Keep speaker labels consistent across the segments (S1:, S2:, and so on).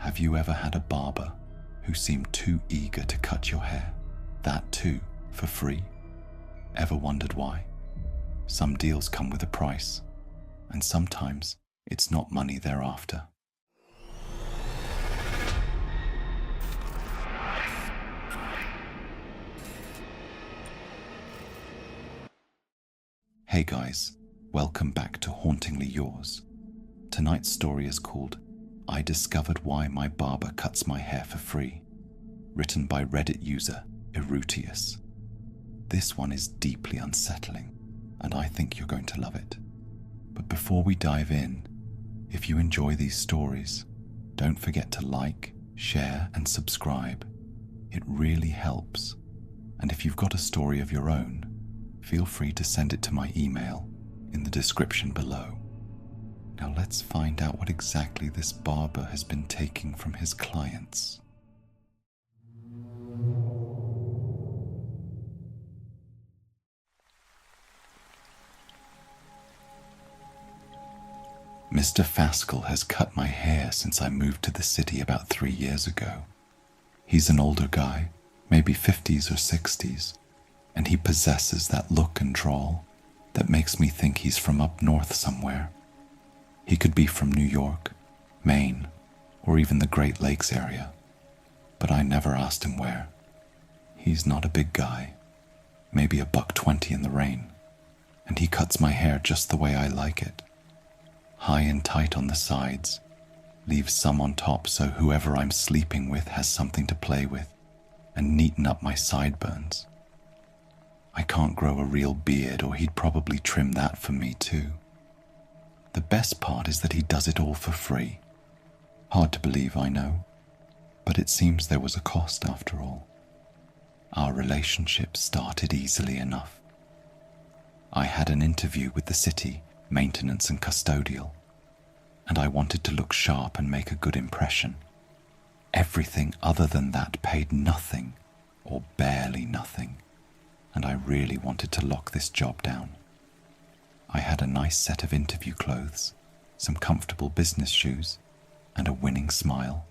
S1: Have you ever had a barber who seemed too eager to cut your hair, that too for free? Ever wondered why? Some deals come with a price, and sometimes it's not money they're after. Hey guys, welcome back to Hauntingly Yours. Tonight's story is called I Discovered Why My Barber Cuts My Hair for Free, written by Reddit user Erutius. This one is deeply unsettling, and I think you're going to love it. But before we dive in, if you enjoy these stories, don't forget to like, share, and subscribe. It really helps. And if you've got a story of your own, feel free to send it to my email in the description below. Now let's find out what exactly this barber has been taking from his clients. Mr. Faskel has cut my hair since I moved to the city about 3 years ago. He's an older guy, maybe 50s or 60s, and he possesses that look and drawl that makes me think he's from up north somewhere. He could be from New York, Maine, or even the Great Lakes area, but I never asked him where. He's not a big guy, maybe $1.20 in the rain, and he cuts my hair just the way I like it. High and tight on the sides, leaves some on top so whoever I'm sleeping with has something to play with, and neaten up my sideburns. I can't grow a real beard or he'd probably trim that for me too. The best part is that he does it all for free. Hard to believe, I know, but it seems there was a cost after all. Our relationship started easily enough. I had an interview with the city, maintenance and custodial, and I wanted to look sharp and make a good impression. Everything other than that paid nothing, or barely nothing, and I really wanted to lock this job down. I had a nice set of interview clothes, some comfortable business shoes, and a winning smile,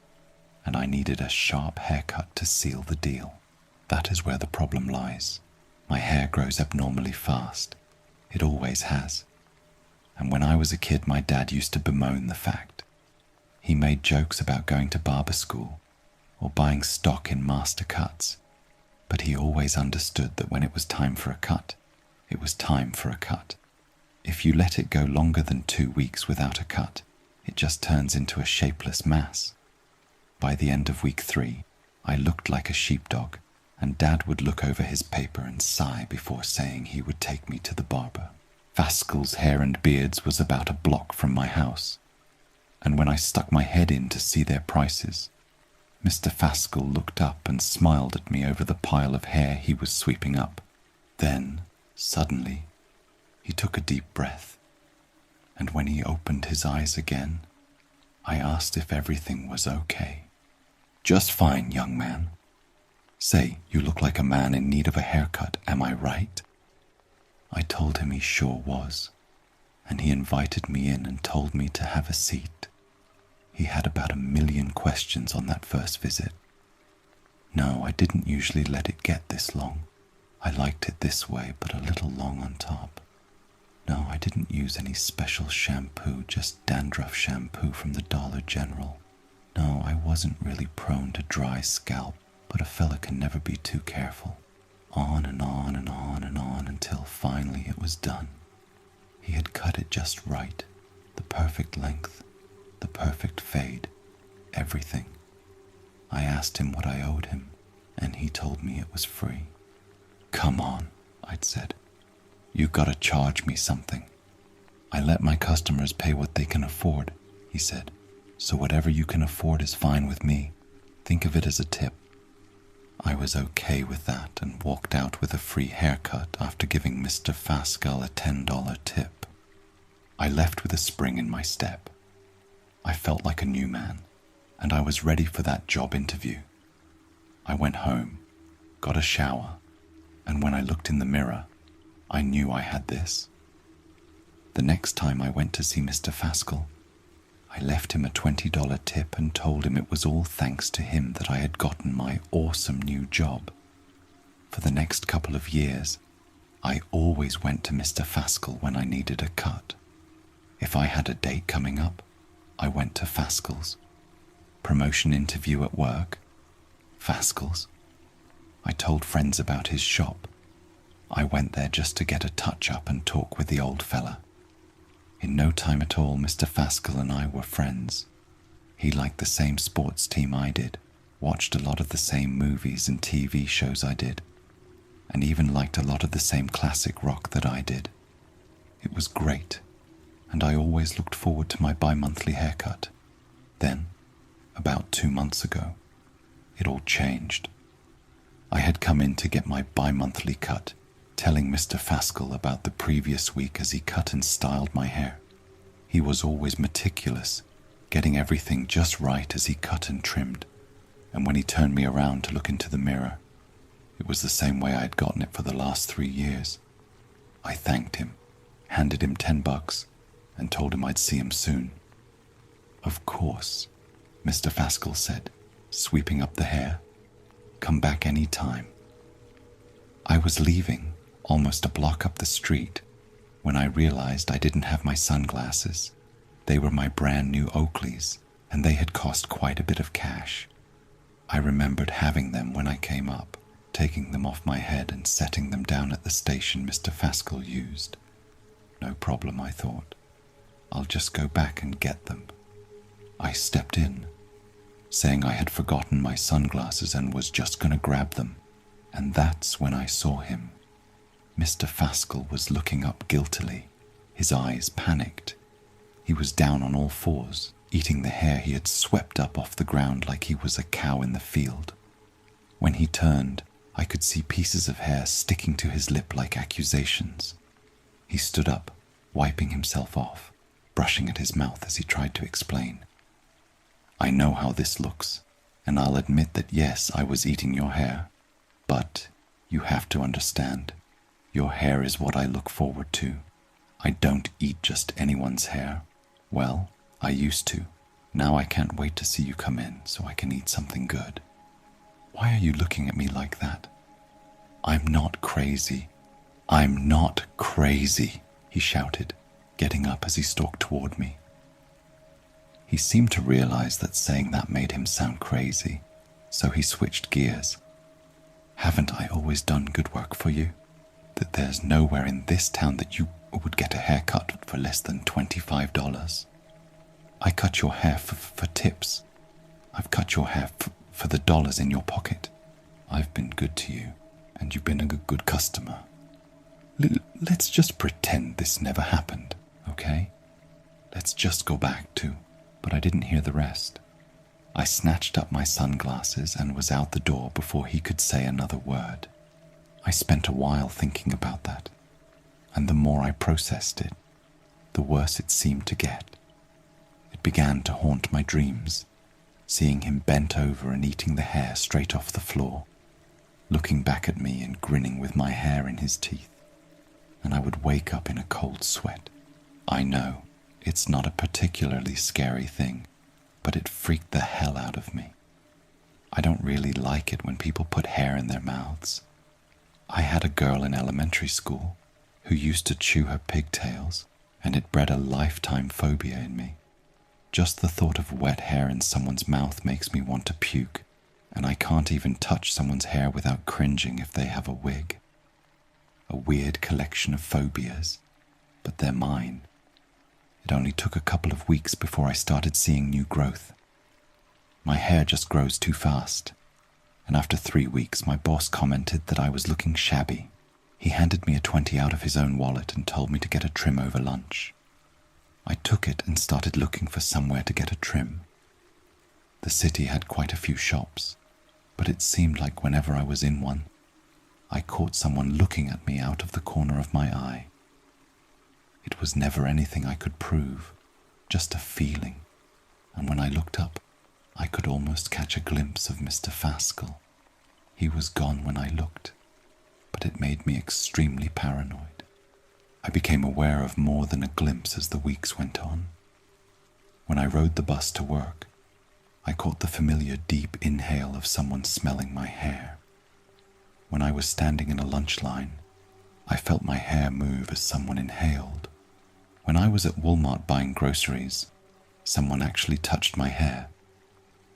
S1: and I needed a sharp haircut to seal the deal. That is where the problem lies. My hair grows abnormally fast. It always has. And when I was a kid, my dad used to bemoan the fact. He made jokes about going to barber school or buying stock in master cuts, but he always understood that when it was time for a cut, it was time for a cut. If you let it go longer than 2 weeks without a cut, it just turns into a shapeless mass. By the end of week 3, I looked like a sheepdog, and Dad would look over his paper and sigh before saying he would take me to the barber. Faskel's Hair and Beards was about a block from my house, and when I stuck my head in to see their prices, Mr. Faskel looked up and smiled at me over the pile of hair he was sweeping up. Then, suddenly, he took a deep breath, and when he opened his eyes again, I asked if everything was okay. "Just fine, young man. Say, you look like a man in need of a haircut, am I right?" I told him he sure was, and he invited me in and told me to have a seat. He had about 1,000,000 questions on that first visit. No, I didn't usually let it get this long. I liked it this way, but a little long on top. No, I didn't use any special shampoo, just dandruff shampoo from the Dollar General. No, I wasn't really prone to dry scalp, but a fella can never be too careful. On and on and on and on until finally it was done. He had cut it just right, the perfect length, the perfect fade, everything. I asked him what I owed him, and he told me it was free. "Come on," I'd said. "You gotta charge me something." "I let my customers pay what they can afford," he said. "So whatever you can afford is fine with me. Think of it as a tip." I was okay with that and walked out with a free haircut after giving Mr. Faskel a $10 tip. I left with a spring in my step. I felt like a new man, and I was ready for that job interview. I went home, got a shower, and when I looked in the mirror, I knew I had this. The next time I went to see Mr. Faskel, I left him a $20 tip and told him it was all thanks to him that I had gotten my awesome new job. For the next couple of years, I always went to Mr. Faskell when I needed a cut. If I had a date coming up, I went to Faskell's. Promotion interview at work, Faskell's. I told friends about his shop. I went there just to get a touch-up and talk with the old fella. In no time at all, Mr. Faskell and I were friends. He liked the same sports team I did, watched a lot of the same movies and TV shows I did, and even liked a lot of the same classic rock that I did. It was great, and I always looked forward to my bi-monthly haircut. Then, about 2 months ago, it all changed. I had come in to get my bi-monthly cut, telling Mr. Faskell about the previous week as he cut and styled my hair. He was always meticulous, getting everything just right as he cut and trimmed, and when he turned me around to look into the mirror, it was the same way I had gotten it for the last 3 years. I thanked him, handed him $10, and told him I'd see him soon. "Of course," Mr. Faskell said, sweeping up the hair. "Come back any time." I was leaving, almost a block up the street, when I realized I didn't have my sunglasses. They were my brand new Oakleys, and they had cost quite a bit of cash. I remembered having them when I came up, taking them off my head and setting them down at the station Mr. Faskell used. No problem, I thought. I'll just go back and get them. I stepped in, saying I had forgotten my sunglasses and was just going to grab them, and that's when I saw him. Mr. Faskell was looking up guiltily, his eyes panicked. He was down on all fours, eating the hair he had swept up off the ground like he was a cow in the field. When he turned, I could see pieces of hair sticking to his lip like accusations. He stood up, wiping himself off, brushing at his mouth as he tried to explain. "I know how this looks, and I'll admit that yes, I was eating your hair, but you have to understand, your hair is what I look forward to. I don't eat just anyone's hair. Well, I used to. Now I can't wait to see you come in so I can eat something good." "Why are you looking at me like that?" "I'm not crazy. I'm not crazy," he shouted, getting up as he stalked toward me. He seemed to realize that saying that made him sound crazy, so he switched gears. "Haven't I always done good work for you? That there's nowhere in this town that you would get a haircut for less than $25. I cut your hair for tips. I've cut your hair for the dollars in your pocket. I've been good to you, and you've been a good customer. Let's just pretend this never happened, okay? Let's just go back to..." But I didn't hear the rest. I snatched up my sunglasses and was out the door before he could say another word. I spent a while thinking about that, and the more I processed it, the worse it seemed to get. It began to haunt my dreams, seeing him bent over and eating the hair straight off the floor, looking back at me and grinning with my hair in his teeth, and I would wake up in a cold sweat. I know, it's not a particularly scary thing, but it freaked the hell out of me. I don't really like it when people put hair in their mouths. I had a girl in elementary school who used to chew her pigtails, and it bred a lifetime phobia in me. Just the thought of wet hair in someone's mouth makes me want to puke, and I can't even touch someone's hair without cringing if they have a wig. A weird collection of phobias, but they're mine. It only took a couple of weeks before I started seeing new growth. My hair just grows too fast, and after 3 weeks my boss commented that I was looking shabby. He handed me a 20 out of his own wallet and told me to get a trim over lunch. I took it and started looking for somewhere to get a trim. The city had quite a few shops, but it seemed like whenever I was in one, I caught someone looking at me out of the corner of my eye. It was never anything I could prove, just a feeling, and when I looked up, I could almost catch a glimpse of Mr. Faskell. He was gone when I looked, but it made me extremely paranoid. I became aware of more than a glimpse as the weeks went on. When I rode the bus to work, I caught the familiar deep inhale of someone smelling my hair. When I was standing in a lunch line, I felt my hair move as someone inhaled. When I was at Walmart buying groceries, someone actually touched my hair,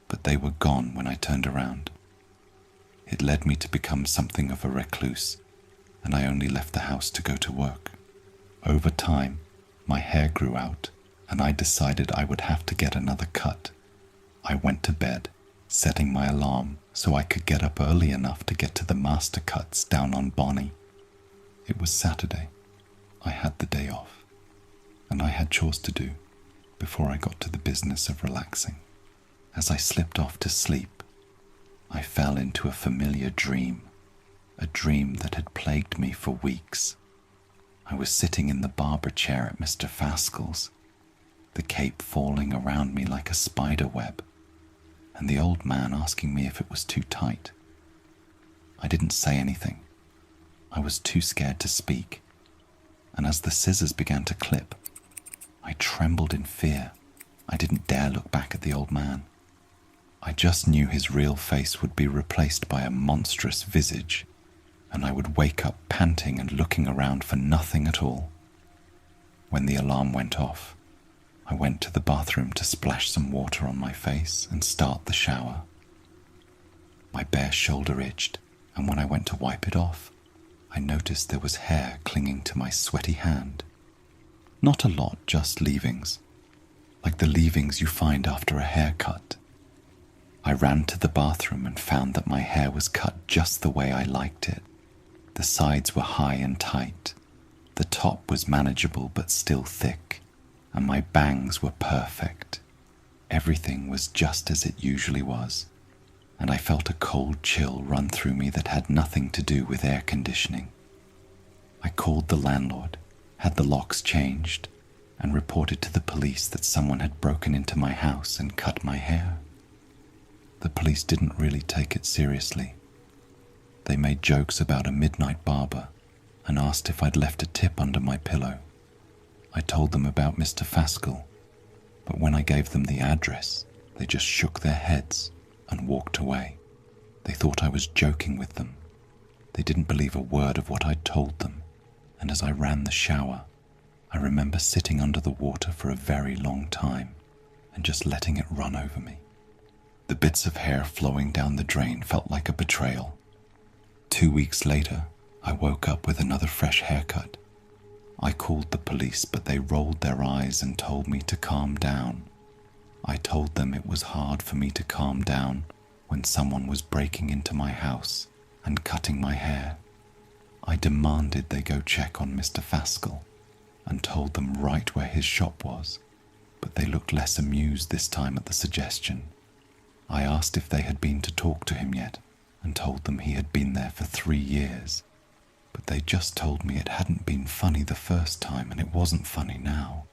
S1: but they were gone when I turned around. It led me to become something of a recluse, and I only left the house to go to work. Over time, my hair grew out, and I decided I would have to get another cut. I went to bed, setting my alarm so I could get up early enough to get to the master cuts down on Bonnie. It was Saturday. I had the day off, and I had chores to do before I got to the business of relaxing. As I slipped off to sleep, I fell into a familiar dream, a dream that had plagued me for weeks. I was sitting in the barber chair at Mr. Faskel's, the cape falling around me like a spider web, and the old man asking me if it was too tight. I didn't say anything. I was too scared to speak, and as the scissors began to clip, I trembled in fear. I didn't dare look back at the old man. I just knew his real face would be replaced by a monstrous visage, and I would wake up panting and looking around for nothing at all. When the alarm went off, I went to the bathroom to splash some water on my face and start the shower. My bare shoulder itched, and when I went to wipe it off, I noticed there was hair clinging to my sweaty hand. Not a lot, just leavings, like the leavings you find after a haircut. I ran to the bathroom and found that my hair was cut just the way I liked it. The sides were high and tight, the top was manageable but still thick, and my bangs were perfect. Everything was just as it usually was, and I felt a cold chill run through me that had nothing to do with air conditioning. I called the landlord, had the locks changed, and reported to the police that someone had broken into my house and cut my hair. The police didn't really take it seriously. They made jokes about a midnight barber and asked if I'd left a tip under my pillow. I told them about Mr. Faskel, but when I gave them the address, they just shook their heads and walked away. They thought I was joking with them. They didn't believe a word of what I'd told them, and as I ran the shower, I remember sitting under the water for a very long time and just letting it run over me. The bits of hair flowing down the drain felt like a betrayal. 2 weeks later, I woke up with another fresh haircut. I called the police, but they rolled their eyes and told me to calm down. I told them it was hard for me to calm down when someone was breaking into my house and cutting my hair. I demanded they go check on Mr. Faskel and told them right where his shop was, but they looked less amused this time at the suggestion. I asked if they had been to talk to him yet and told them he had been there for 3 years, but they just told me it hadn't been funny the first time and it wasn't funny now.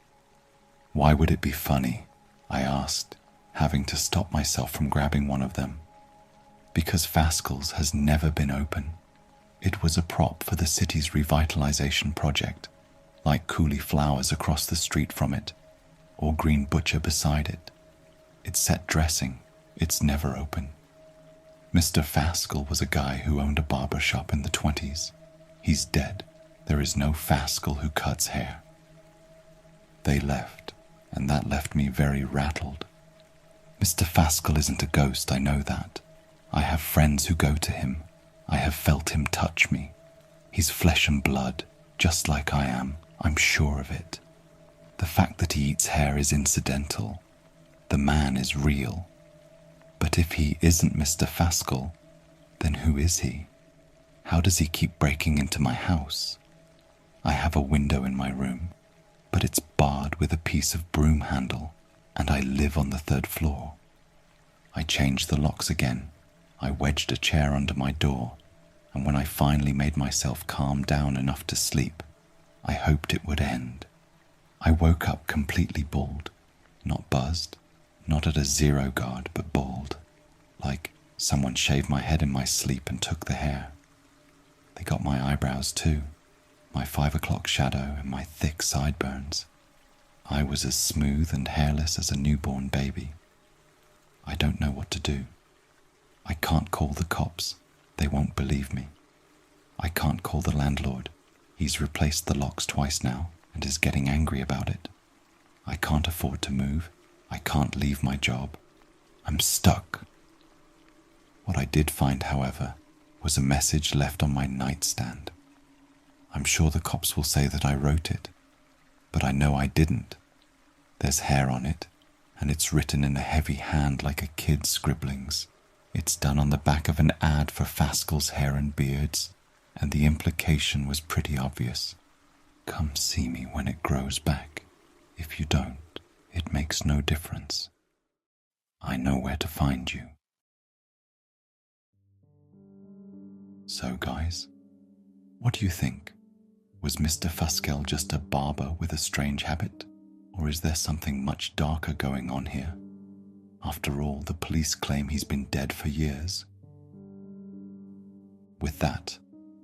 S1: Why would it be funny? I asked, having to stop myself from grabbing one of them. Because Faskel's has never been open. It was a prop for the city's revitalization project, like Cooley Flowers across the street from it, or Green Butcher beside it. It's set dressing. It's never open. Mr. Faskel was a guy who owned a barber shop in the 20s. He's dead. There is no Faskel who cuts hair. They left, and that left me very rattled. Mr. Faskel isn't a ghost, I know that. I have friends who go to him. I have felt him touch me. He's flesh and blood, just like I am. I'm sure of it. The fact that he eats hair is incidental. The man is real. But if he isn't Mr. Faskel, then who is he? How does he keep breaking into my house? I have a window in my room, but it's barred with a piece of broom handle, and I live on the 3rd floor. I changed the locks again. I wedged a chair under my door, and when I finally made myself calm down enough to sleep, I hoped it would end. I woke up completely bald, not buzzed, not at a 0 guard, but bald, like someone shaved my head in my sleep and took the hair. They got my eyebrows too, my 5 o'clock shadow and my thick sideburns. I was as smooth and hairless as a newborn baby. I don't know what to do. I can't call the cops. They won't believe me. I can't call the landlord. He's replaced the locks twice now and is getting angry about it. I can't afford to move. I can't leave my job. I'm stuck. What I did find, however, was a message left on my nightstand. I'm sure the cops will say that I wrote it, but I know I didn't. There's hair on it, and it's written in a heavy hand like a kid's scribblings. It's done on the back of an ad for Faskel's Hair and Beards, and the implication was pretty obvious. Come see me when it grows back. If you don't, it makes no difference. I know where to find you. So guys, what do you think? Was Mr. Faskel just a barber with a strange habit? Or is there something much darker going on here? After all, the police claim he's been dead for years. With that,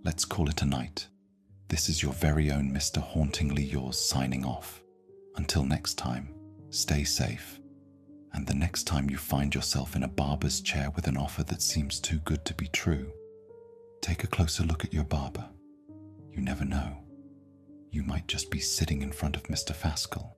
S1: let's call it a night. This is your very own Mr. Hauntingly Yours signing off. Until next time, stay safe. And the next time you find yourself in a barber's chair with an offer that seems too good to be true, take a closer look at your barber. You never know. You might just be sitting in front of Mr. Faskel.